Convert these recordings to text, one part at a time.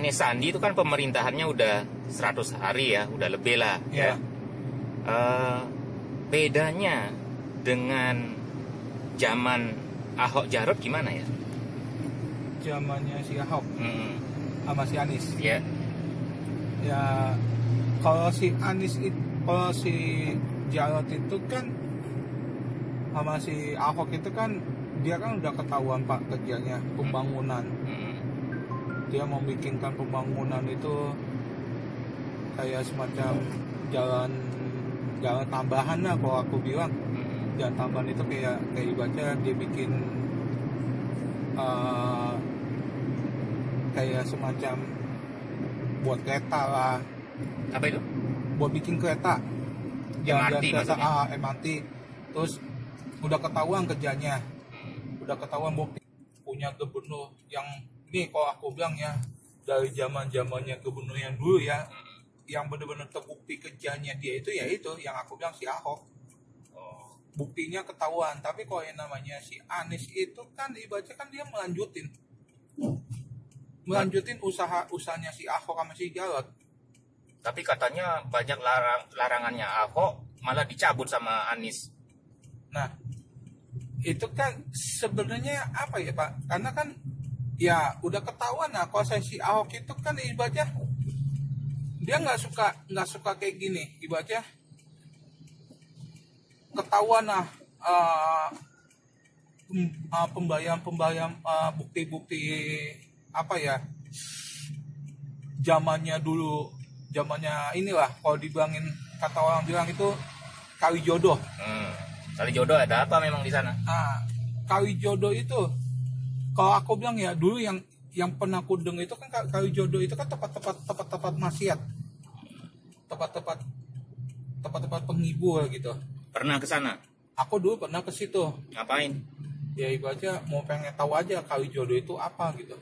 Anies Sandi itu kan pemerintahannya udah 100 hari ya, udah lebih lah. Ya. Bedanya dengan zaman Ahok Jarot gimana ya? Zamannya si Ahok sama si Anies. Ya. Ya, kalau si Anies itu, kalau si Jarot itu kan sama si Ahok itu kan dia kan udah ketahuan Pak kerjanya pembangunan. Dia membikinkan pembangunan itu kayak semacam jalan tambahan lah kalau aku bilang. Jalan tambahan itu kayak ibaratnya dia bikin kayak semacam buat kereta lah. Apa itu? Buat bikin kereta. Jalan MRT kereta maksudnya? MRT. Terus udah ketahuan kerjanya. Udah ketahuan bukti punya gubernur yang ini kalau aku bilang ya dari zamannya gubernur yang dulu ya, yang benar-benar terbukti kerjanya dia itu ya itu yang aku bilang si Ahok. Buktinya ketahuan. Tapi kalau yang namanya si Anies itu kan ibaratnya kan dia melanjutin usahanya si Ahok sama si Jarot. Tapi katanya banyak larangannya Ahok malah dicabut sama Anies. Nah, itu kan sebenarnya apa ya Pak? Karena kan ya udah ketahuan lah kalau saya si Ahok itu kan ibaratnya dia nggak suka kayak gini, ibaratnya ketahuan lah pembayaran bukti-bukti apa ya zamannya inilah kalau dibilangin kata orang bilang itu kali jodoh. Kali jodoh ada apa memang di sana? Kali jodoh itu kalau aku bilang ya dulu yang pernah aku dengar itu kan kali jodoh itu kan tempat maksiat, tempat penghibur gitu. Pernah ke sana? Aku dulu pernah ke situ. Ngapain? Ya ibaratnya mau pengen tahu aja kali jodoh itu apa gitu.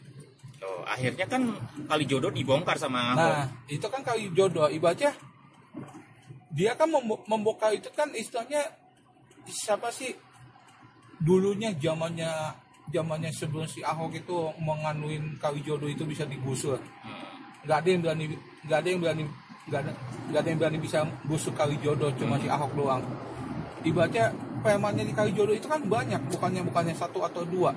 Akhirnya kan kali jodoh dibongkar sama Ahok. Nah, itu kan kali jodoh ibaratnya dia kan membongkar itu kan istilahnya siapa sih dulunya zamannya sebelum si Ahok itu menganuin kali jodoh itu bisa digusur. Gak ada yang berani bisa gusur kali jodoh, cuma si Ahok doang. Ibaratnya premannya di kali jodoh itu kan banyak, bukannya satu atau dua.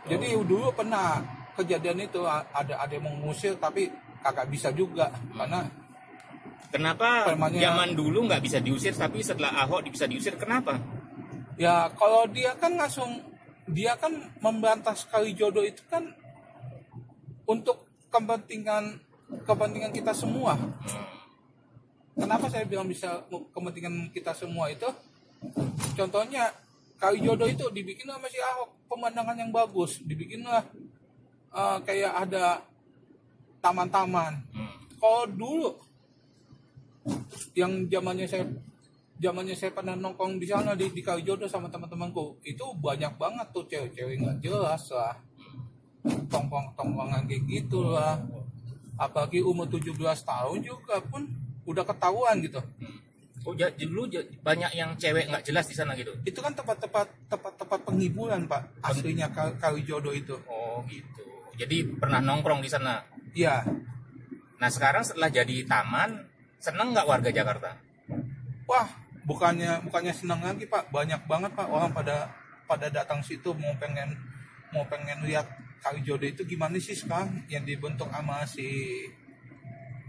Jadi dulu pernah kejadian itu ada yang mengusir tapi kagak bisa juga karena kenapa premannya, zaman dulu nggak bisa diusir tapi setelah Ahok bisa diusir, kenapa? Ya kalau dia kan memberantas kali jodoh itu kan untuk kepentingan kita semua. Kenapa saya bilang bisa kepentingan kita semua itu? Contohnya kali jodoh itu dibikin sama si Ahok pemandangan yang bagus, dibikinlah kayak ada taman-taman. Kalau dulu yang zamannya saya pernah nongkrong di sana di kali jodoh sama teman-temanku, itu banyak banget tuh cewek-cewek nggak jelas lah, tongkrongan kayak gitu lah. Apalagi umur 17 tahun juga pun udah ketahuan gitu. Dulu banyak yang cewek nggak jelas di sana gitu. Itu kan tempat penghiburan Pak, aslinya kali jodoh itu. Oh gitu. Jadi pernah nongkrong di sana. Iya. Nah sekarang setelah jadi taman, seneng nggak warga Jakarta? Wah, bukannya senang lagi Pak, banyak banget Pak orang pada datang situ mau pengen lihat kali jodoh itu gimana sih sekarang yang dibentuk sama si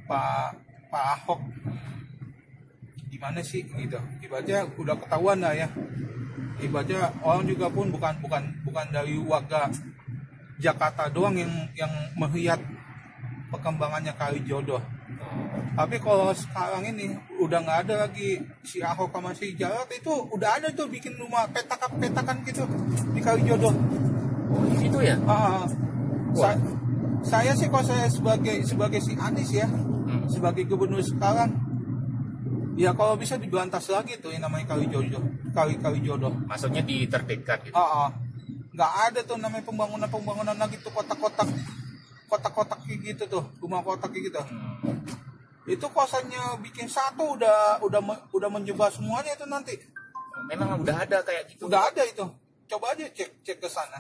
Pak Ahok. Gimana sih gitu. Ibaratnya udah ketahuan lah ya. Ibaratnya orang juga pun bukan dari warga Jakarta doang yang melihat perkembangannya kali jodoh. Tapi kalau sekarang ini udah nggak ada lagi si Ahok sama si Jarot, itu udah ada tuh bikin rumah petakan gitu di kali jodoh. Oh di situ ya? Saya sih kalau saya sebagai si Anies ya, sebagai gubernur sekarang, ya kalau bisa diberantas lagi tuh yang namanya kali jodoh. Maksudnya ditertibkan gitu? Nggak ada tuh namanya pembangunan lagi tuh kotak-kotak kayak gitu tuh, rumah kotak kayak gitu. Itu kosannya bikin satu udah menjebak semuanya itu nanti. Memang udah ada kayak gitu? Udah ada itu. Coba aja cek ke sana.